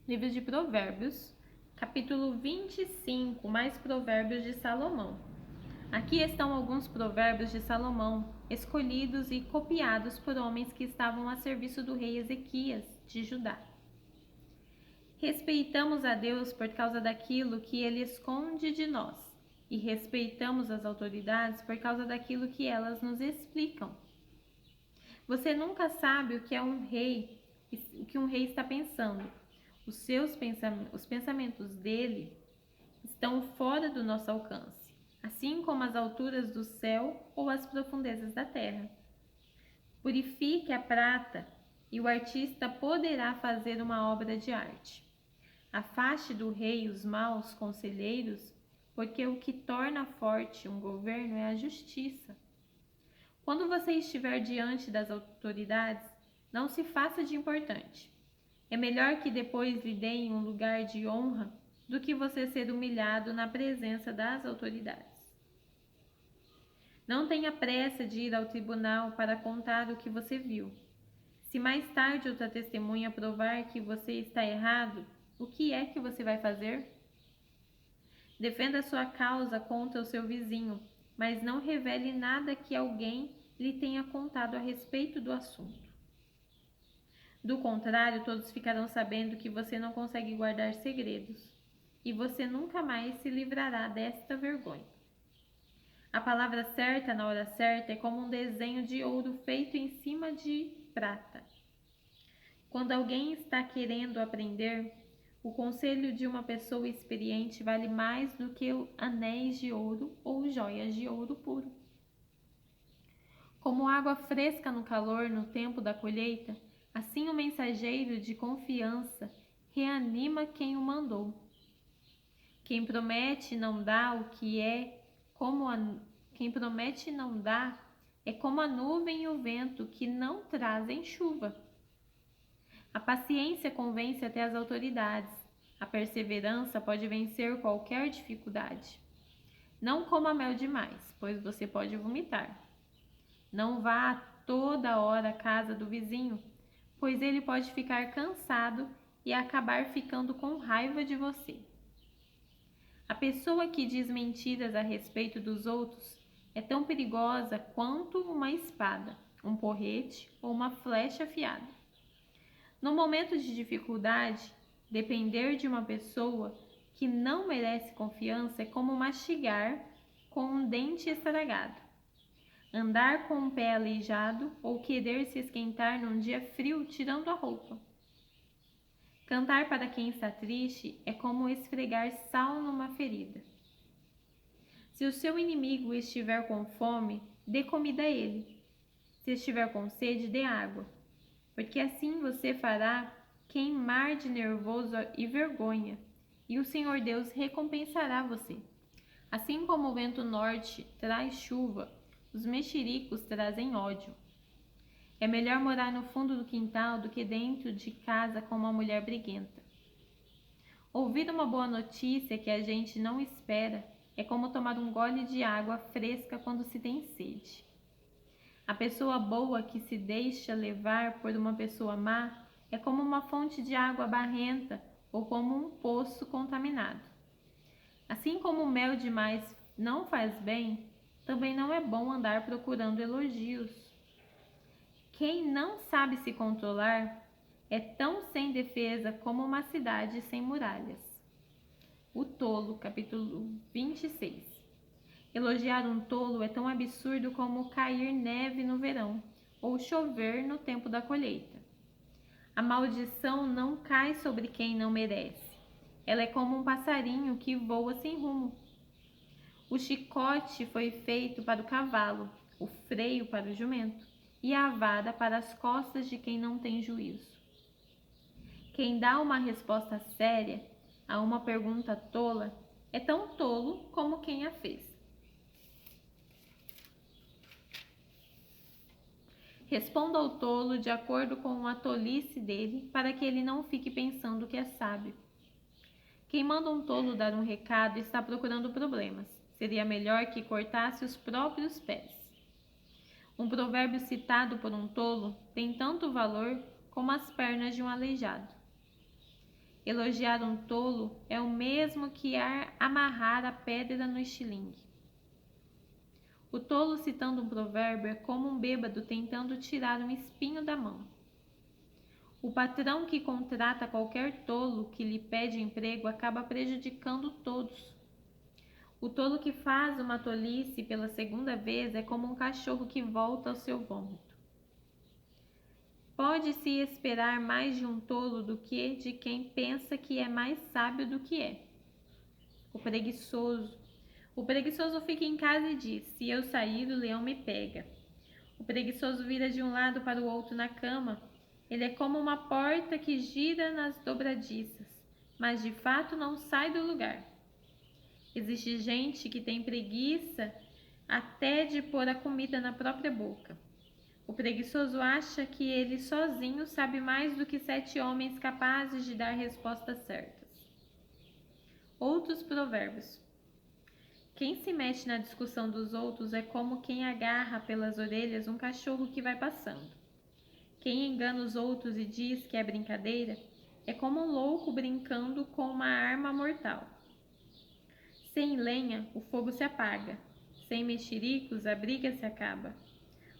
Livro de Provérbios, capítulo 25, mais Provérbios de Salomão. Aqui estão alguns provérbios de Salomão, escolhidos e copiados por homens que estavam a serviço do rei Ezequias, de Judá. Respeitamos a Deus por causa daquilo que ele esconde de nós, e respeitamos as autoridades por causa daquilo que elas nos explicam. Você nunca sabe o que um rei está pensando. Os pensamentos dele estão fora do nosso alcance, assim como as alturas do céu ou as profundezas da terra. Purifique a prata e o artista poderá fazer uma obra de arte. Afaste do rei os maus conselheiros, porque o que torna forte um governo é a justiça. Quando você estiver diante das autoridades, não se faça de importante. É melhor que depois lhe deem um lugar de honra do que você ser humilhado na presença das autoridades. Não tenha pressa de ir ao tribunal para contar o que você viu. Se mais tarde outra testemunha provar que você está errado, o que é que você vai fazer? Defenda sua causa contra o seu vizinho, mas não revele nada que alguém lhe tenha contado a respeito do assunto. Do contrário, todos ficarão sabendo que você não consegue guardar segredos, e você nunca mais se livrará desta vergonha. A palavra certa na hora certa é como um desenho de ouro feito em cima de prata. Quando alguém está querendo aprender, o conselho de uma pessoa experiente vale mais do que anéis de ouro ou joias de ouro puro. Como água fresca no calor no tempo da colheita, assim o mensageiro de confiança reanima quem o mandou. Quem promete não dá o que é quem promete não dá é como a nuvem e o vento que não trazem chuva. A paciência convence até as autoridades. A perseverança pode vencer qualquer dificuldade. Não coma mel demais, pois você pode vomitar. Não vá toda hora à casa do vizinho, pois ele pode ficar cansado e acabar ficando com raiva de você. A pessoa que diz mentiras a respeito dos outros é tão perigosa quanto uma espada, um porrete ou uma flecha afiada. No momento de dificuldade, depender de uma pessoa que não merece confiança é como mastigar com um dente estragado. Andar com um pé aleijado ou querer se esquentar num dia frio tirando a roupa. Cantar para quem está triste é como esfregar sal numa ferida. Se o seu inimigo estiver com fome, dê comida a ele. Se estiver com sede, dê água, porque assim você fará queimar de nervoso e vergonha, e o Senhor Deus recompensará você. Assim como o vento norte traz chuva, os mexericos trazem ódio. É melhor morar no fundo do quintal do que dentro de casa com uma mulher briguenta. Ouvir uma boa notícia que a gente não espera é como tomar um gole de água fresca quando se tem sede. A pessoa boa que se deixa levar por uma pessoa má é como uma fonte de água barrenta ou como um poço contaminado. Assim como o mel demais não faz bem, também não é bom andar procurando elogios. Quem não sabe se controlar é tão sem defesa como uma cidade sem muralhas. O Tolo, capítulo 26. Elogiar um tolo é tão absurdo como cair neve no verão ou chover no tempo da colheita. A maldição não cai sobre quem não merece. Ela é como um passarinho que voa sem rumo. O chicote foi feito para o cavalo, o freio para o jumento e a vara para as costas de quem não tem juízo. Quem dá uma resposta séria a uma pergunta tola é tão tolo como quem a fez. Responda ao tolo de acordo com a tolice dele, para que ele não fique pensando que é sábio. Quem manda um tolo dar um recado está procurando problemas. Seria melhor que cortasse os próprios pés. Um provérbio citado por um tolo tem tanto valor como as pernas de um aleijado. Elogiar um tolo é o mesmo que amarrar a pedra no estilingue. O tolo, citando um provérbio, é como um bêbado tentando tirar um espinho da mão. O patrão que contrata qualquer tolo que lhe pede emprego acaba prejudicando todos. O tolo que faz uma tolice pela segunda vez é como um cachorro que volta ao seu vômito. Pode-se esperar mais de um tolo do que de quem pensa que é mais sábio do que é. O preguiçoso fica em casa e diz: se eu sair, o leão me pega. O preguiçoso vira de um lado para o outro na cama. Ele é como uma porta que gira nas dobradiças, mas de fato não sai do lugar. Existe gente que tem preguiça até de pôr a comida na própria boca. O preguiçoso acha que ele sozinho sabe mais do que 7 homens capazes de dar respostas certas. Outros provérbios. Quem se mete na discussão dos outros é como quem agarra pelas orelhas um cachorro que vai passando. Quem engana os outros e diz que é brincadeira é como um louco brincando com uma arma mortal. Sem lenha, o fogo se apaga. Sem mexericos, a briga se acaba.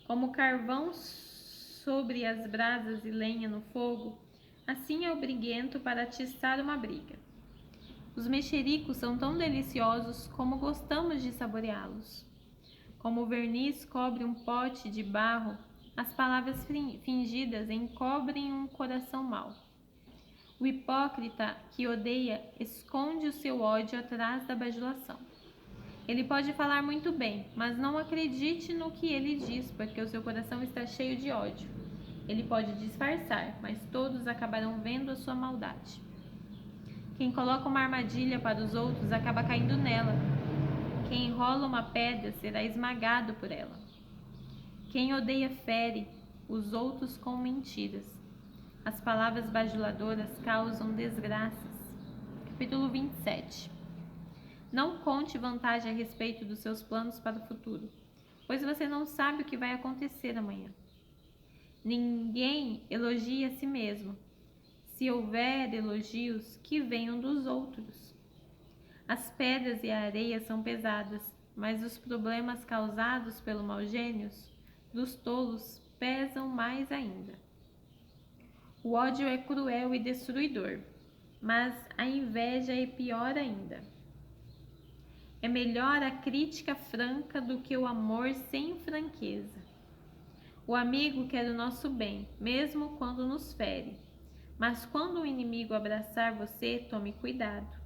Como carvão sobre as brasas e lenha no fogo, assim é o briguento para atiçar uma briga. Os mexericos são tão deliciosos como gostamos de saboreá-los. Como o verniz cobre um pote de barro, as palavras fingidas encobrem um coração mau. O hipócrita que odeia esconde o seu ódio atrás da bajulação. Ele pode falar muito bem, mas não acredite no que ele diz, porque o seu coração está cheio de ódio. Ele pode disfarçar, mas todos acabarão vendo a sua maldade. Quem coloca uma armadilha para os outros acaba caindo nela. Quem enrola uma pedra será esmagado por ela. Quem odeia fere os outros com mentiras. As palavras bajuladoras causam desgraças. Capítulo 27. Não conte vantagem a respeito dos seus planos para o futuro, pois você não sabe o que vai acontecer amanhã. Ninguém elogia a si mesmo. Se houver elogios, que venham dos outros. As pedras e a areia são pesadas, mas os problemas causados pelo mau gênio dos tolos pesam mais ainda. O ódio é cruel e destruidor, mas a inveja é pior ainda. É melhor a crítica franca do que o amor sem franqueza. O amigo quer o nosso bem, mesmo quando nos fere. Mas quando o inimigo abraçar você, tome cuidado.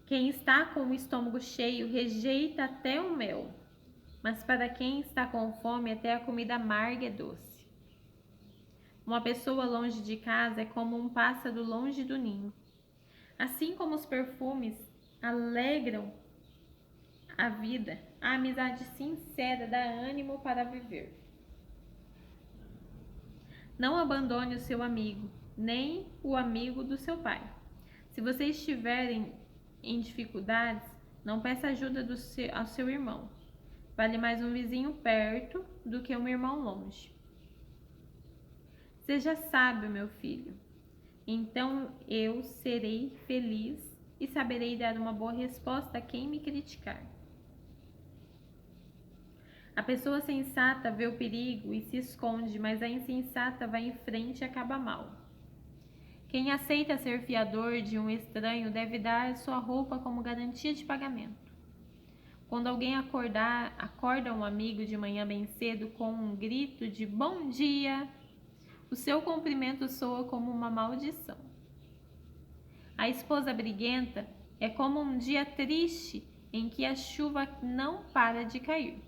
Quem está com o estômago cheio rejeita até o mel, mas para quem está com fome, até a comida amarga é doce. Uma pessoa longe de casa é como um pássaro longe do ninho. Assim como os perfumes alegram a vida, a amizade sincera dá ânimo para viver. Não abandone o seu amigo, nem o amigo do seu pai. Se vocês estiverem em dificuldades, não peça ajuda ao seu irmão. Vale mais um vizinho perto do que um irmão longe. Seja sábio, meu filho. Então eu serei feliz e saberei dar uma boa resposta a quem me criticar. A pessoa sensata vê o perigo e se esconde, mas a insensata vai em frente e acaba mal. Quem aceita ser fiador de um estranho deve dar sua roupa como garantia de pagamento. Quando alguém acorda um amigo de manhã bem cedo com um grito de bom dia, o seu cumprimento soa como uma maldição. A esposa briguenta é como um dia triste em que a chuva não para de cair.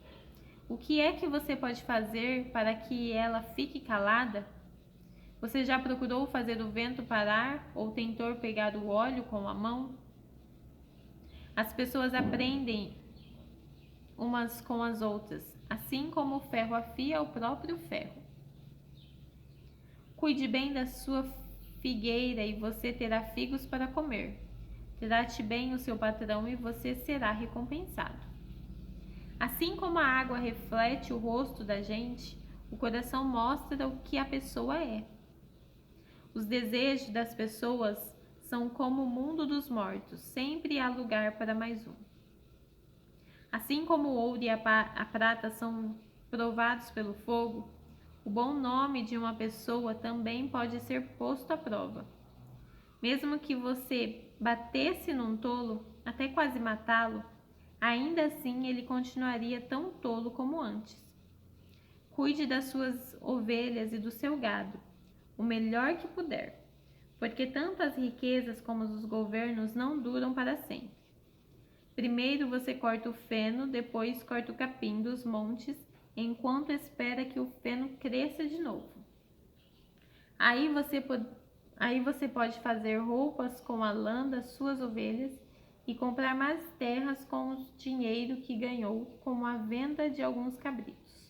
O que é que você pode fazer para que ela fique calada? Você já procurou fazer o vento parar ou tentou pegar o óleo com a mão? As pessoas aprendem umas com as outras, assim como o ferro afia o próprio ferro. Cuide bem da sua figueira e você terá figos para comer. Trate bem o seu patrão e você será recompensado. Assim como a água reflete o rosto da gente, o coração mostra o que a pessoa é. Os desejos das pessoas são como o mundo dos mortos, sempre há lugar para mais um. Assim como o ouro e a prata são provados pelo fogo, o bom nome de uma pessoa também pode ser posto à prova. Mesmo que você batesse num tolo, até quase matá-lo, ainda assim ele continuaria tão tolo como antes. Cuide das suas ovelhas e do seu gado, o melhor que puder, porque tanto as riquezas como os governos não duram para sempre. Primeiro você corta o feno, depois corta o capim dos montes, enquanto espera que o feno cresça de novo. Aí você pode fazer roupas com a lã das suas ovelhas e comprar mais terras com o dinheiro que ganhou com a venda de alguns cabritos.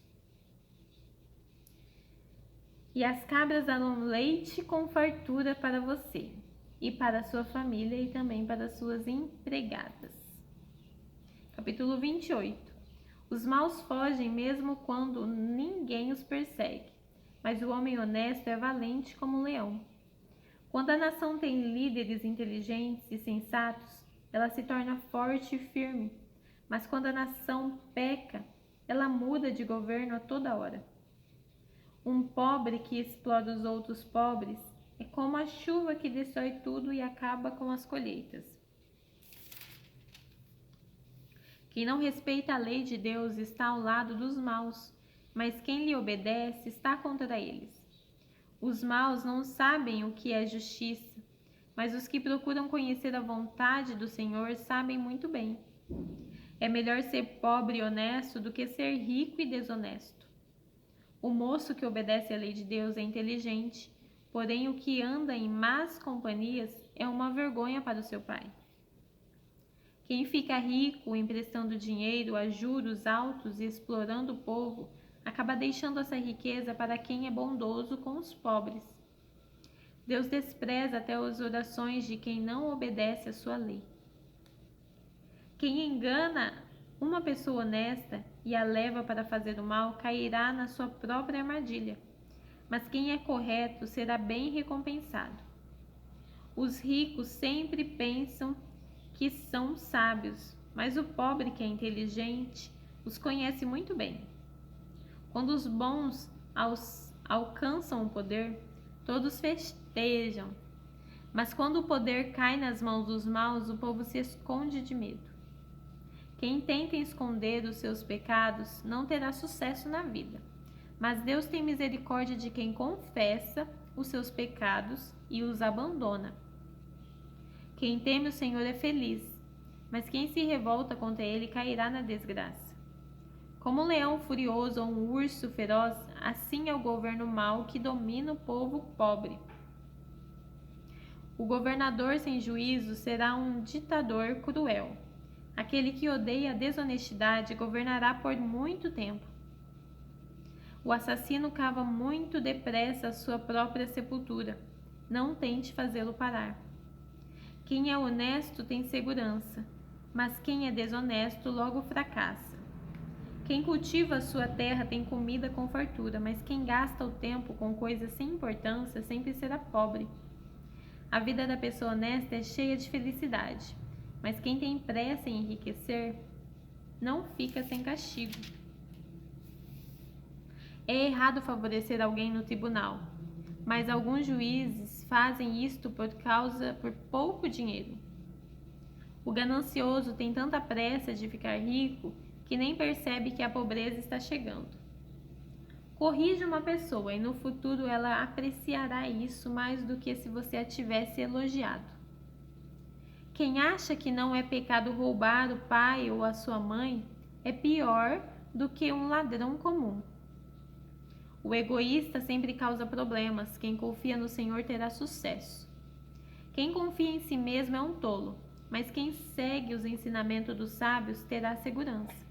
E as cabras dão leite com fartura para você, e para sua família e também para suas empregadas. Capítulo 28. Os maus fogem mesmo quando ninguém os persegue, mas o homem honesto é valente como um leão. Quando a nação tem líderes inteligentes e sensatos, ela se torna forte e firme, mas quando a nação peca, ela muda de governo a toda hora. Um pobre que explora os outros pobres é como a chuva que destrói tudo e acaba com as colheitas. Quem não respeita a lei de Deus está ao lado dos maus, mas quem lhe obedece está contra eles. Os maus não sabem o que é justiça, mas os que procuram conhecer a vontade do Senhor sabem muito bem. É melhor ser pobre e honesto do que ser rico e desonesto. O moço que obedece à lei de Deus é inteligente, porém o que anda em más companhias é uma vergonha para o seu pai. Quem fica rico emprestando dinheiro a juros altos e explorando o povo, acaba deixando essa riqueza para quem é bondoso com os pobres. Deus despreza até as orações de quem não obedece à sua lei. Quem engana uma pessoa honesta e a leva para fazer o mal cairá na sua própria armadilha, mas quem é correto será bem recompensado. Os ricos sempre pensam que são sábios, mas o pobre que é inteligente os conhece muito bem. Quando os bons alcançam o poder, todos festejam, mas quando o poder cai nas mãos dos maus, o povo se esconde de medo. Quem tenta esconder os seus pecados não terá sucesso na vida, mas Deus tem misericórdia de quem confessa os seus pecados e os abandona. Quem teme o Senhor é feliz, mas quem se revolta contra ele cairá na desgraça. Como um leão furioso ou um urso feroz, assim é o governo mau que domina o povo pobre. O governador sem juízo será um ditador cruel. Aquele que odeia a desonestidade governará por muito tempo. O assassino cava muito depressa a sua própria sepultura. Não tente fazê-lo parar. Quem é honesto tem segurança, mas quem é desonesto logo fracassa. Quem cultiva a sua terra tem comida com fartura, mas quem gasta o tempo com coisas sem importância sempre será pobre. A vida da pessoa honesta é cheia de felicidade, mas quem tem pressa em enriquecer não fica sem castigo. É errado favorecer alguém no tribunal, mas alguns juízes fazem isto por pouco dinheiro. O ganancioso tem tanta pressa de ficar rico que nem percebe que a pobreza está chegando. Corrija uma pessoa e no futuro ela apreciará isso mais do que se você a tivesse elogiado. Quem acha que não é pecado roubar o pai ou a sua mãe é pior do que um ladrão comum. O egoísta sempre causa problemas. Quem confia no Senhor terá sucesso. Quem confia em si mesmo é um tolo, mas quem segue os ensinamentos dos sábios terá segurança.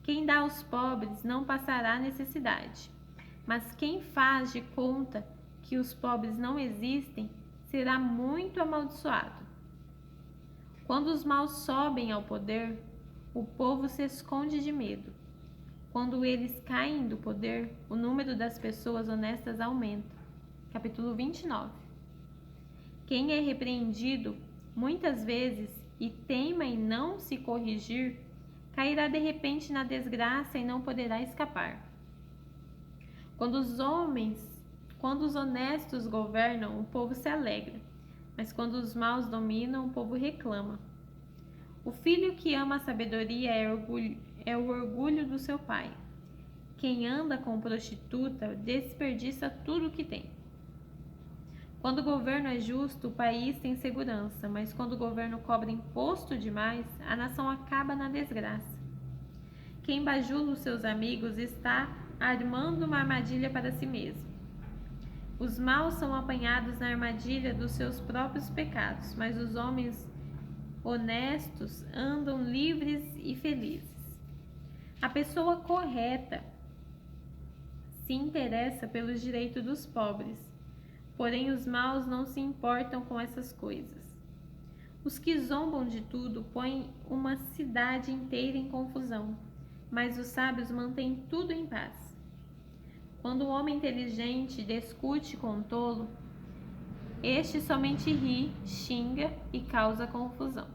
Quem dá aos pobres não passará necessidade, mas quem faz de conta que os pobres não existem será muito amaldiçoado. Quando os maus sobem ao poder, o povo se esconde de medo. Quando eles caem do poder, o número das pessoas honestas aumenta. capítulo 29. Quem é repreendido muitas vezes e teima em não se corrigir, cairá de repente na desgraça e não poderá escapar. Quando os honestos governam, o povo se alegra, mas quando os maus dominam, o povo reclama. O filho que ama a sabedoria é o orgulho do seu pai. Quem anda com prostituta desperdiça tudo o que tem. Quando o governo é justo, o país tem segurança, mas quando o governo cobra imposto demais, a nação acaba na desgraça. Quem bajula os seus amigos está armando uma armadilha para si mesmo. Os maus são apanhados na armadilha dos seus próprios pecados, mas os homens honestos andam livres e felizes. A pessoa correta se interessa pelos direitos dos pobres, porém os maus não se importam com essas coisas. Os que zombam de tudo põem uma cidade inteira em confusão, mas os sábios mantêm tudo em paz. Quando o homem inteligente discute com o tolo, este somente ri, xinga e causa confusão.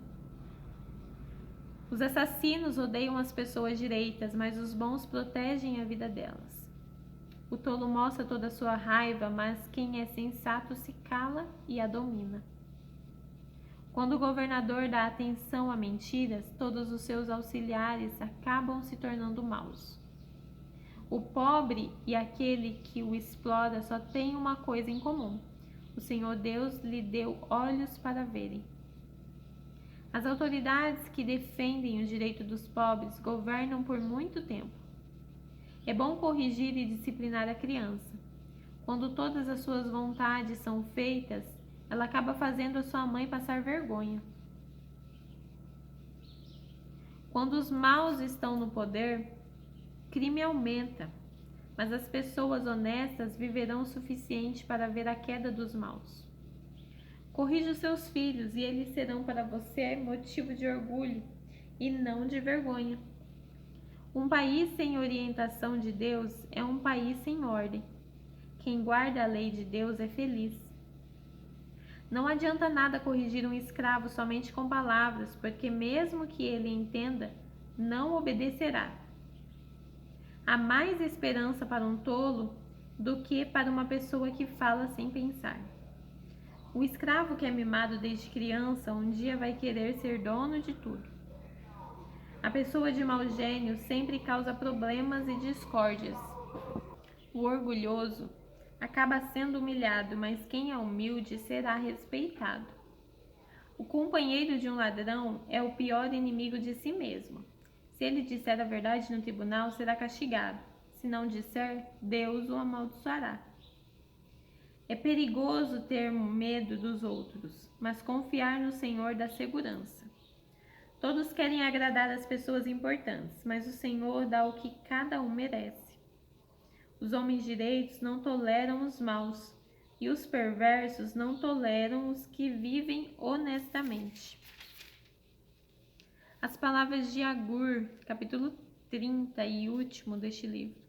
Os assassinos odeiam as pessoas direitas, mas os bons protegem a vida delas. O tolo mostra toda a sua raiva, mas quem é sensato se cala e a domina. Quando o governador dá atenção a mentiras, todos os seus auxiliares acabam se tornando maus. O pobre e aquele que o explora só têm uma coisa em comum: o Senhor Deus lhe deu olhos para verem. As autoridades que defendem o direito dos pobres governam por muito tempo. É bom corrigir e disciplinar a criança. Quando todas as suas vontades são feitas, ela acaba fazendo a sua mãe passar vergonha. Quando os maus estão no poder, crime aumenta, mas as pessoas honestas viverão o suficiente para ver a queda dos maus. Corrija os seus filhos e eles serão para você motivo de orgulho e não de vergonha. Um país sem orientação de Deus é um país sem ordem. Quem guarda a lei de Deus é feliz. Não adianta nada corrigir um escravo somente com palavras, porque mesmo que ele entenda, não obedecerá. Há mais esperança para um tolo do que para uma pessoa que fala sem pensar. O escravo que é mimado desde criança um dia vai querer ser dono de tudo. A pessoa de mau gênio sempre causa problemas e discórdias. O orgulhoso acaba sendo humilhado, mas quem é humilde será respeitado. O companheiro de um ladrão é o pior inimigo de si mesmo. Se ele disser a verdade no tribunal, será castigado. Se não disser, Deus o amaldiçoará. É perigoso ter medo dos outros, mas confiar no Senhor dá segurança. Todos querem agradar as pessoas importantes, mas o Senhor dá o que cada um merece. Os homens direitos não toleram os maus, e os perversos não toleram os que vivem honestamente. As palavras de Agur, capítulo 30 e último deste livro.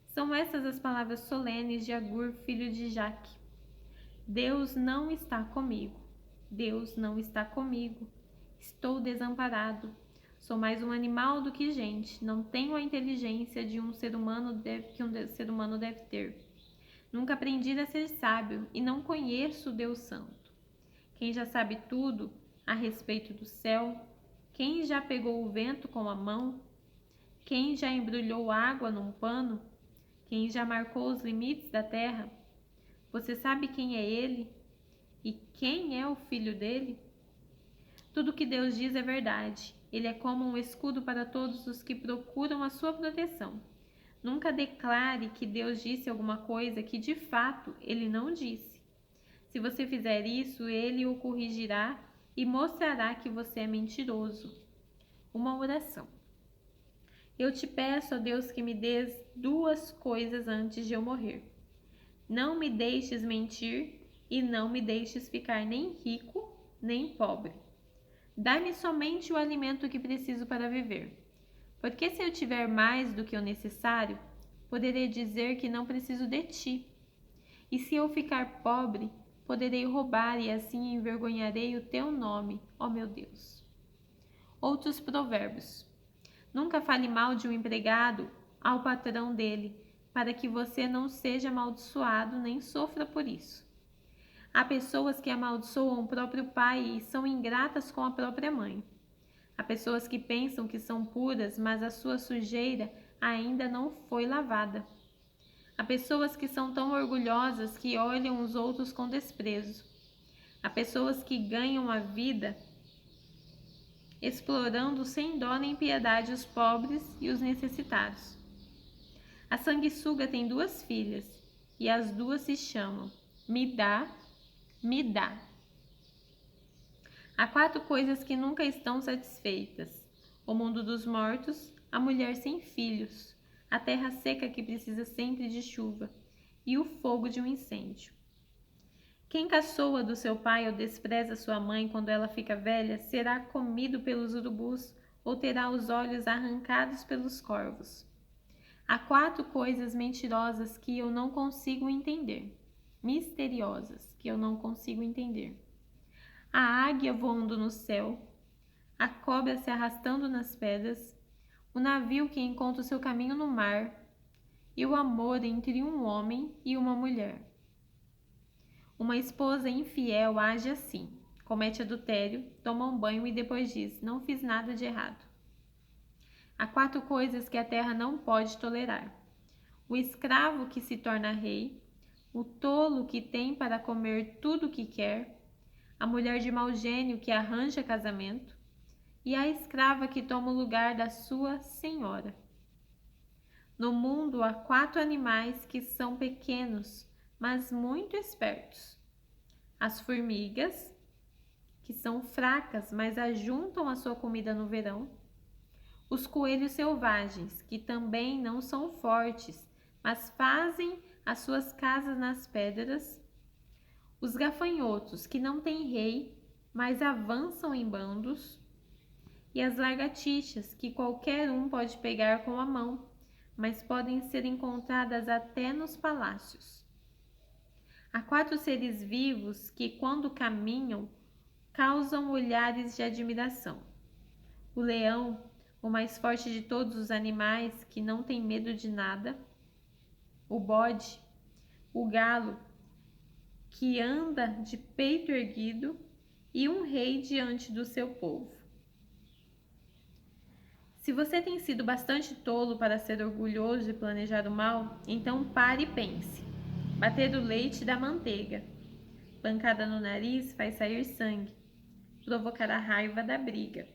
São essas as palavras solenes de Agur, filho de Jaque. Deus não está comigo. Deus não está comigo. Estou desamparado. Sou mais um animal do que gente. Não tenho a inteligência de um ser humano que um ser humano deve ter. Nunca aprendi a ser sábio e não conheço o Deus Santo. Quem já sabe tudo a respeito do céu? Quem já pegou o vento com a mão? Quem já embrulhou água num pano? Quem já marcou os limites da terra? Você sabe quem é ele? E quem é o filho dele? Tudo que Deus diz é verdade. Ele é como um escudo para todos os que procuram a sua proteção. Nunca declare que Deus disse alguma coisa que de fato ele não disse. Se você fizer isso, ele o corrigirá e mostrará que você é mentiroso. Uma oração. Eu te peço, ó Deus, que me dês duas coisas antes de eu morrer. Não me deixes mentir e não me deixes ficar nem rico nem pobre. Dá-me somente o alimento que preciso para viver. Porque se eu tiver mais do que o necessário, poderei dizer que não preciso de ti. E se eu ficar pobre, poderei roubar e assim envergonharei o teu nome, ó meu Deus. Outros provérbios. Nunca fale mal de um empregado ao patrão dele, para que você não seja amaldiçoado nem sofra por isso. Há pessoas que amaldiçoam o próprio pai e são ingratas com a própria mãe. Há pessoas que pensam que são puras, mas a sua sujeira ainda não foi lavada. Há pessoas que são tão orgulhosas que olham os outros com desprezo. Há pessoas que ganham a vida explorando sem dó nem piedade os pobres e os necessitados. A sanguessuga tem 2 filhas, e as 2 se chamam Me dá, me dá. Há 4 coisas que nunca estão satisfeitas: o mundo dos mortos, a mulher sem filhos, a terra seca que precisa sempre de chuva, e o fogo de um incêndio. Quem caçoa do seu pai ou despreza sua mãe quando ela fica velha, será comido pelos urubus ou terá os olhos arrancados pelos corvos. Há 4 coisas mentirosas que eu não consigo entender, misteriosas que eu não consigo entender: a águia voando no céu, a cobra se arrastando nas pedras, o navio que encontra o seu caminho no mar e o amor entre um homem e uma mulher. Uma esposa infiel age assim: comete adultério, toma um banho e depois diz: não fiz nada de errado. Há 4 coisas que a terra não pode tolerar: o escravo que se torna rei, o tolo que tem para comer tudo o que quer, a mulher de mau gênio que arranja casamento e a escrava que toma o lugar da sua senhora. No mundo há 4 animais que são pequenos, mas muito espertos: as formigas, que são fracas, mas ajuntam a sua comida no verão; os coelhos selvagens, que também não são fortes, mas fazem as suas casas nas pedras; os gafanhotos, que não têm rei, mas avançam em bandos; e as lagartixas, que qualquer um pode pegar com a mão, mas podem ser encontradas até nos palácios. Há 4 seres vivos que, quando caminham, causam olhares de admiração: o leão, o mais forte de todos os animais, que não tem medo de nada; o bode, o galo, que anda de peito erguido, e um rei diante do seu povo. Se você tem sido bastante tolo para ser orgulhoso e planejar o mal, então pare e pense. Bater o leite dá manteiga. Pancada no nariz faz sair sangue. Provocar a raiva dá briga.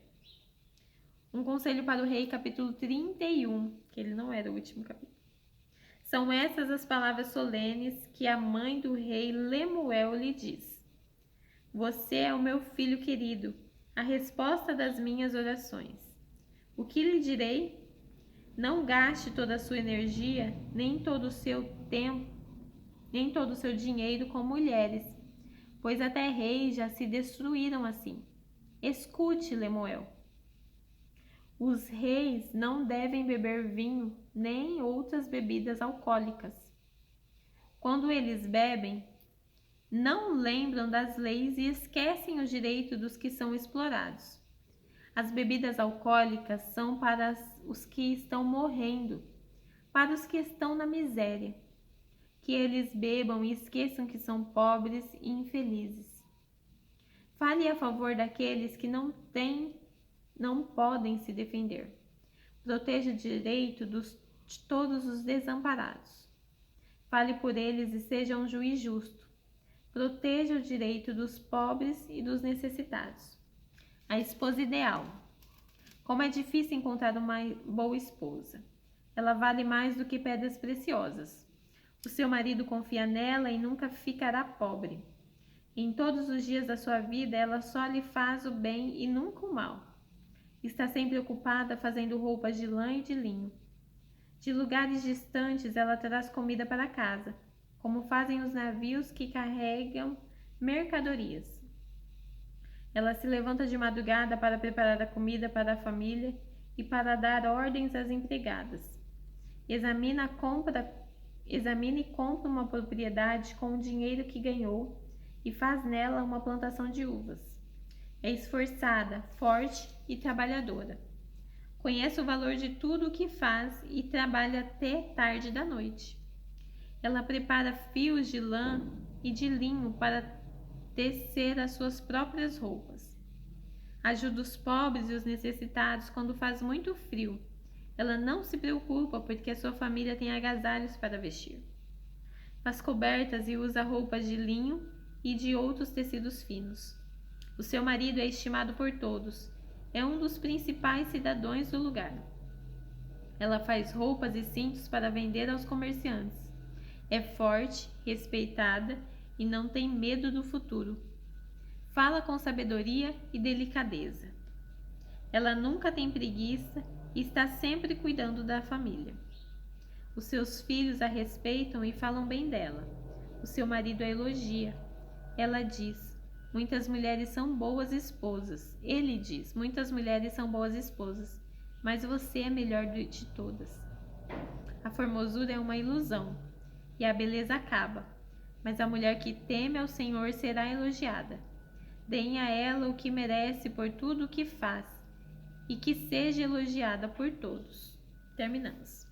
Um Conselho para o Rei, capítulo 31, que ele não era o último capítulo. São essas as palavras solenes que a mãe do rei Lemuel lhe diz: você é o meu filho querido, a resposta das minhas orações. O que lhe direi? Não gaste toda a sua energia, nem todo o seu tempo, nem todo o seu dinheiro com mulheres, pois até reis já se destruíram assim. Escute, Lemuel. Os reis não devem beber vinho nem outras bebidas alcoólicas. Quando eles bebem, não lembram das leis e esquecem os direitos dos que são explorados. As bebidas alcoólicas são para os que estão morrendo, para os que estão na miséria. Que eles bebam e esqueçam que são pobres e infelizes. Fale a favor daqueles que não podem se defender. Proteja o direito de todos os desamparados. Fale por eles e seja um juiz justo. Proteja o direito dos pobres e dos necessitados. A esposa ideal. Como é difícil encontrar uma boa esposa. Ela vale mais do que pedras preciosas. O seu marido confia nela e nunca ficará pobre. Em todos os dias da sua vida, ela só lhe faz o bem e nunca o mal. Está sempre ocupada fazendo roupas de lã e de linho. De lugares distantes, ela traz comida para casa, como fazem os navios que carregam mercadorias. Ela se levanta de madrugada para preparar a comida para a família e para dar ordens às empregadas. Examina a compra Examina e compra uma propriedade com o dinheiro que ganhou e faz nela uma plantação de uvas. É esforçada, forte e trabalhadora. Conhece o valor de tudo o que faz e trabalha até tarde da noite. Ela prepara fios de lã e de linho para tecer as suas próprias roupas. Ajuda os pobres e os necessitados quando faz muito frio. Ela não se preocupa porque a sua família tem agasalhos para vestir. Faz cobertas e usa roupas de linho e de outros tecidos finos. O seu marido é estimado por todos. É um dos principais cidadãos do lugar. Ela faz roupas e cintos para vender aos comerciantes. É forte, respeitada e não tem medo do futuro. Fala com sabedoria e delicadeza. Ela nunca tem preguiça e está sempre cuidando da família. Os seus filhos a respeitam e falam bem dela. O seu marido a elogia. Ela diz: muitas mulheres são boas esposas. Ele diz: muitas mulheres são boas esposas, mas você é melhor de todas. A formosura é uma ilusão e a beleza acaba, mas a mulher que teme ao Senhor será elogiada. Deem a ela o que merece por tudo o que faz, e que seja elogiada por todos. Terminamos.